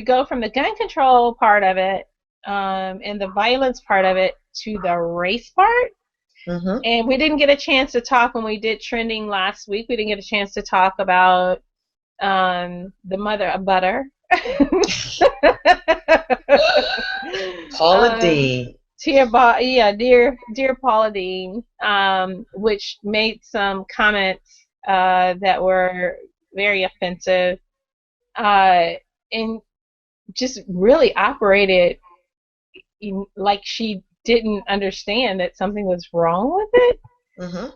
go from the gun control part of it and the violence part of it to the race part. Mm-hmm. And we didn't get a chance to talk when we did trending last week. We didn't get a chance to talk about the mother of butter. Paula Deen. Dear Paula Deen, which made some comments that were very offensive, and just really operated like she didn't understand that something was wrong with it. Mm-hmm.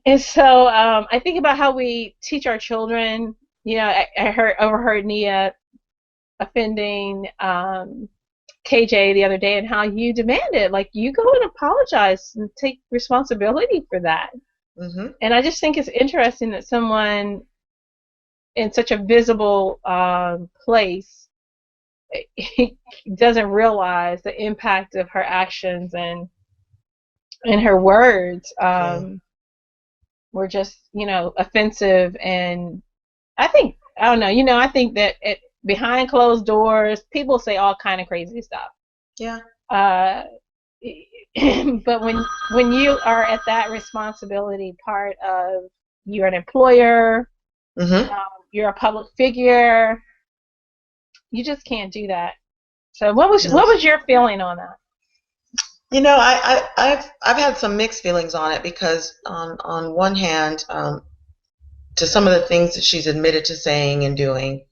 And so I think about how we teach our children. You know, I overheard Nia offending KJ the other day, and how you demanded, like, you go and apologize and take responsibility for that. Mm-hmm. And I just think it's interesting that someone in such a visible place doesn't realize the impact of her actions and her words were just, offensive. And I think, I don't know, I think that behind closed doors, people say all kind of crazy stuff. Yeah. But when you are at that responsibility part of, you're an employer, Mm-hmm. You're a public figure, you just can't do that. So what was your feeling on that? I've had some mixed feelings on it, because on one hand, to some of the things that she's admitted to saying and doing,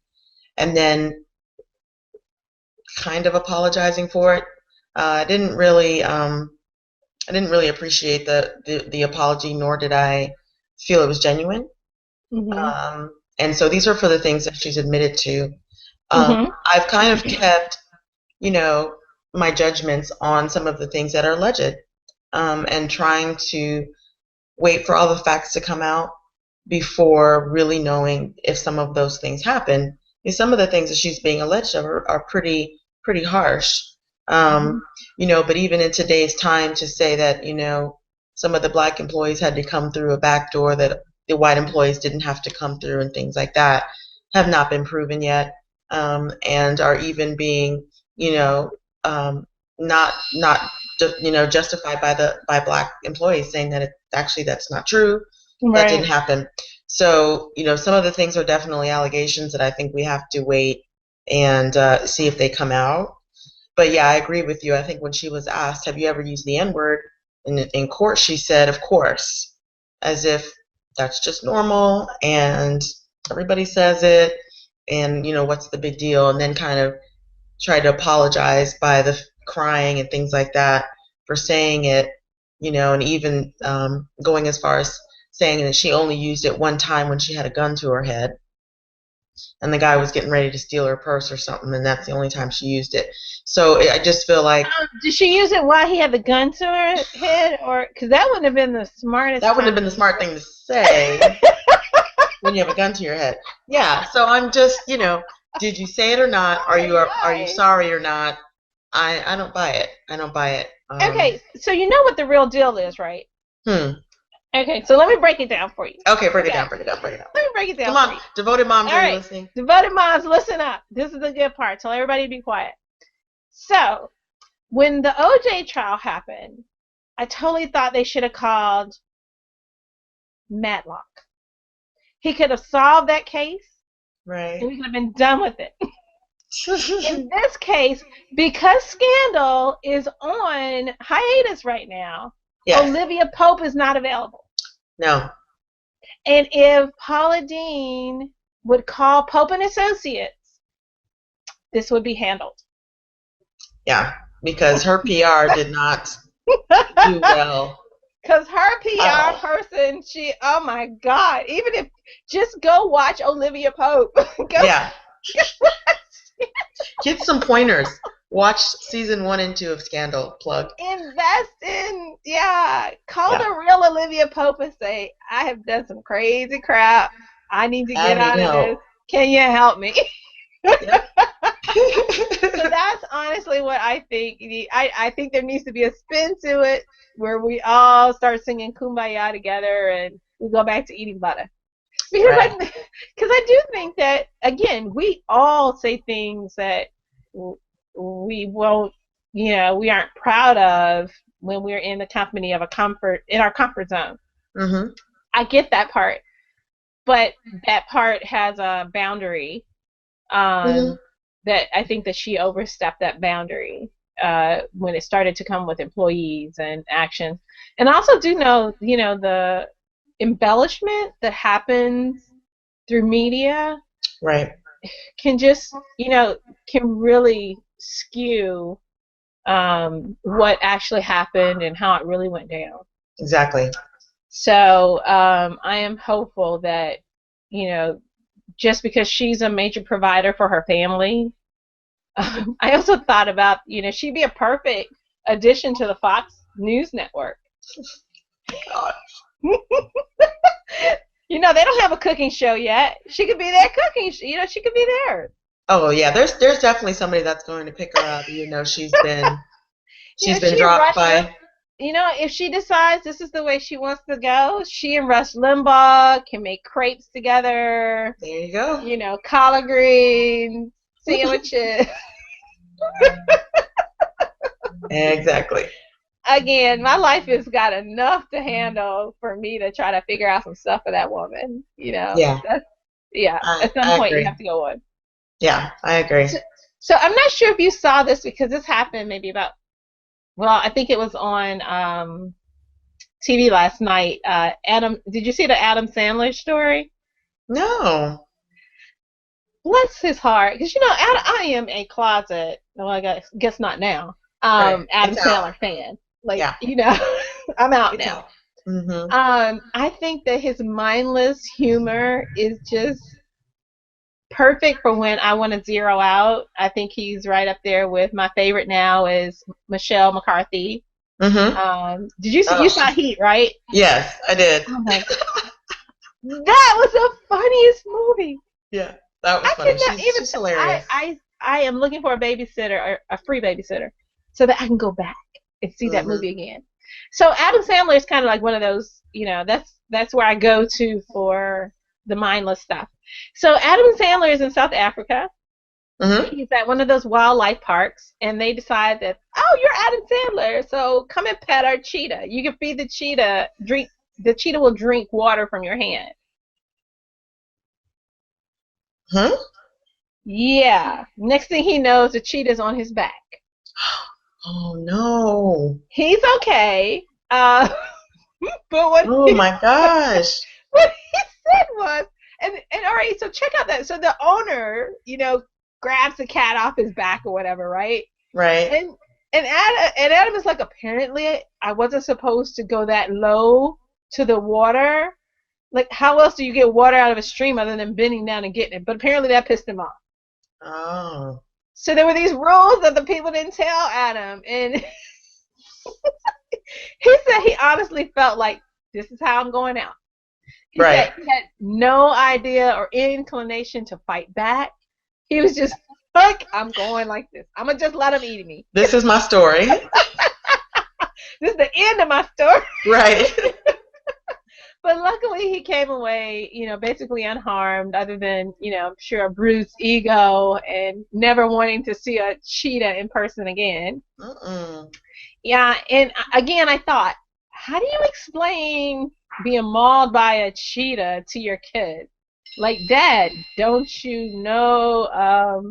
and then kind of apologizing for it. I didn't really appreciate the apology, nor did I feel it was genuine. Mm-hmm. And so these are for the things that she's admitted to. Mm-hmm. I've kind of kept, my judgments on some of the things that are alleged, and trying to wait for all the facts to come out before really knowing if some of those things happen. Because some of the things that she's being alleged of are pretty harsh. But even in today's time, to say that, some of the black employees had to come through a back door that the white employees didn't have to come through, and things like that, have not been proven yet, and are even being, not justified by black employees, saying that that's not true. Right. That didn't happen. So, some of the things are definitely allegations that I think we have to wait and see if they come out. But yeah, I agree with you. I think when she was asked, have you ever used the N-word in court, she said, of course, as if that's just normal and everybody says it, and, what's the big deal? And then kind of tried to apologize by the crying and things like that for saying it, and even going as far as saying that she only used it one time when she had a gun to her head, and the guy was getting ready to steal her purse or something, and that's the only time she used it. So I just feel like... did she use it while he had the gun to her head? Or because that wouldn't have been the smartest... That wouldn't have been the smart thing to say when you have a gun to your head. Yeah, so I'm just, did you say it or not? Are you sorry or not? I don't buy it. I don't buy it. Okay, so you know what the real deal is, right? Okay, so let me break it down for you. Okay, break it down. Let me break it down. Come on, devoted moms, are you listening? Devoted moms, listen up. This is the good part. Tell everybody to be quiet. So, when the OJ trial happened, I totally thought they should have called Matlock. He could have solved that case. Right. And we could have been done with it. In this case, because Scandal is on hiatus right now, yes, Olivia Pope is not available. No. And if Paula Deen would call Pope and Associates, this would be handled. Yeah, because her PR did not do well. Because her PR person, oh my God, even if, just go watch Olivia Pope. Yeah. Get some pointers. Watch season 1 and 2 of Scandal. Plug. Invest in, call the real Olivia Pope and say, I have done some crazy crap. I need to get out of this. Can you help me? Yep. So that's honestly what I think. I think there needs to be a spin to it where we all start singing Kumbaya together and we go back to eating butter. Because I do think that, again, we all say things that we won't, we aren't proud of when we're in the company of in our comfort zone. Mm-hmm. I get that part, but that part has a boundary. Mm-hmm. That I think that she overstepped that boundary when it started to come with employees and actions. And I also do know, the embellishment that happens through media, right, can just, can really skew what actually happened and how it really went down. exactly. So I am hopeful that, just because she's a major provider for her family, I also thought about, she'd be a perfect addition to the Fox News network. God. They don't have a cooking show yet. She could be there cooking. She could be there. Oh yeah, there's definitely somebody that's going to pick her up. She's been dropped by. If she decides this is the way she wants to go, she and Rush Limbaugh can make crepes together. There you go. Collard greens, sandwiches. Exactly. Again, my life has got enough to handle for me to try to figure out some stuff for that woman. Yeah. At some point you have to go on. Yeah, I agree. So I'm not sure if you saw this, because this happened maybe I think it was on TV last night. Did you see the Adam Sandler story? No. Bless his heart, because I am a closet. Well, I guess not now. Adam Sandler fan. I'm out now. Mm-hmm. I think that his mindless humor is just perfect for when I want to zero out. I think he's right up there with my favorite now is Michelle McCarthy. Mm-hmm. Did you see? You saw Heat, right? Yes, I did. Oh my God. That was the funniest movie. Yeah, that was funny. She's hilarious. I am looking for a babysitter, or a free babysitter, so that I can go back and see that movie again. So Adam Sandler is kind of like one of those, that's where I go to for the mindless stuff. So Adam Sandler is in South Africa. Mm-hmm. He's at one of those wildlife parks, and they decide that, oh, you're Adam Sandler, so come and pet our cheetah. You can feed the cheetah, the cheetah will drink water from your hand. Huh? Yeah. Next thing he knows, the cheetah's on his back. Oh no. He's okay. But my gosh. What he said was, and all right, so check out that. So the owner, grabs the cat off his back or whatever, right? Right. And Adam is like, apparently I wasn't supposed to go that low to the water. Like, how else do you get water out of a stream other than bending down and getting it? But apparently that pissed him off. Oh. So there were these rules that the people didn't tell Adam, and he said he honestly felt like, this is how I'm going out. He said he had no idea or inclination to fight back. He was just like, I'm going like this. I'm going to just let him eat me. This is my story. This is the end of my story. Right. But luckily he came away, basically unharmed, other than, I'm sure a bruised ego and never wanting to see a cheetah in person again. Yeah, and again, I thought, how do you explain being mauled by a cheetah to your kid? Like, Dad, don't you know,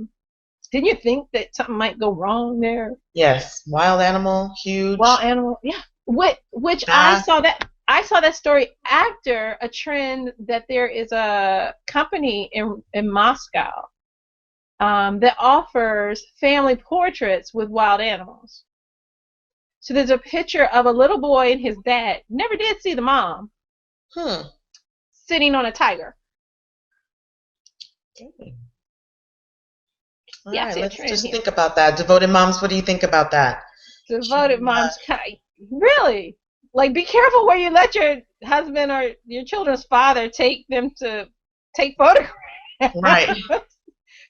didn't you think that something might go wrong there? Yes, wild animal, huge. Wild animal, yeah. Which I saw that story after a trend that there is a company in Moscow that offers family portraits with wild animals. So there's a picture of a little boy and his dad, never did see the mom, sitting on a tiger. Okay. Yeah, right, let's just think about that. Devoted moms, what do you think about that? Devoted moms, really? Like, be careful where you let your husband or your children's father take them to take photographs. Right.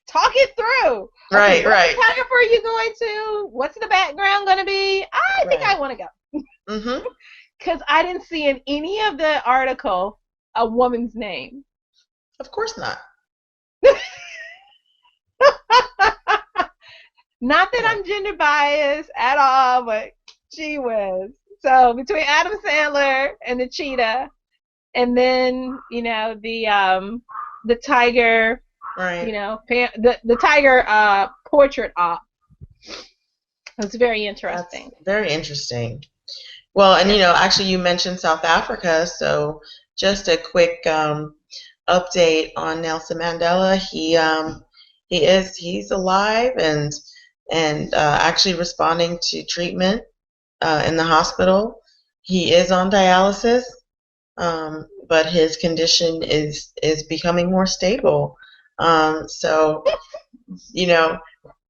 Talk it through. Right, okay, right. What photographer are you going to? What's the background going to be? I think I want to go. Mm-hmm. Because I didn't see in any of the article a woman's name. Of course not. Not that I'm gender biased at all, but gee whiz. So between Adam Sandler and the cheetah, and then the tiger, Right. the tiger portrait op. It's very interesting. That's very interesting. Well, and actually, you mentioned South Africa, so just a quick update on Nelson Mandela. He's alive and actually responding to treatment in the hospital. He is on dialysis, but his condition is becoming more stable. So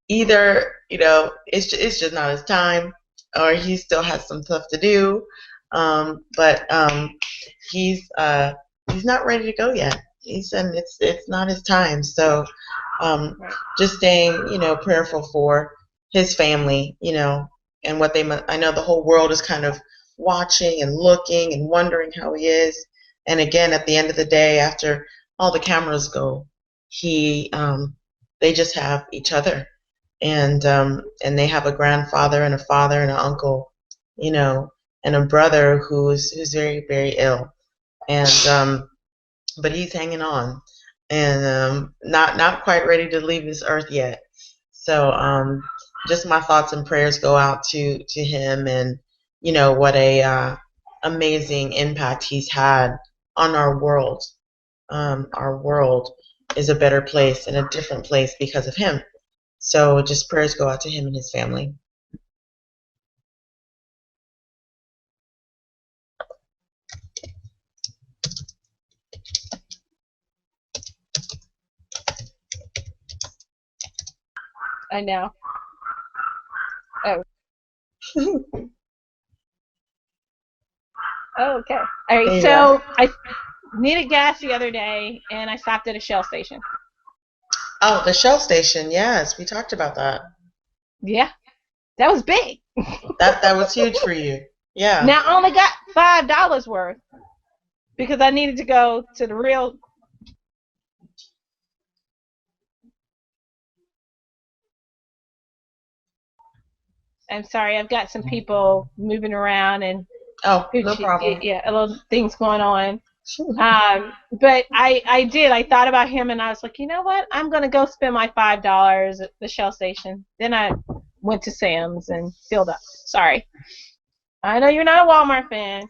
either it's just not his time, or he still has some stuff to do. But he's not ready to go yet. He said it's not his time. So just staying prayerful for his family, and what I know the whole world is kind of watching and looking and wondering how he is. And again, at the end of the day, after all the cameras go, they just have each other. And they have a grandfather and a father and an uncle, and a brother who's very, very ill, and but he's hanging on, and not quite ready to leave this earth yet. So just my thoughts and prayers go out to him, and what a amazing impact he's had on our world. Our world is a better place and a different place because of him. So just prayers go out to him and his family. I know. Oh. Oh, okay. All right. Yeah. So I needed gas the other day, and I stopped at a Shell station. Oh, the Shell station. Yes, we talked about that. Yeah, that was big. That was huge for you. Yeah. Now I only got $5 worth because I needed to go to the real. I'm sorry, I've got some people moving around and no problem. Yeah, a little things going on. But I thought about him, and I was like, you know what? I'm gonna go spend my $5 at the Shell station. Then I went to Sam's and filled up. Sorry. I know you're not a Walmart fan.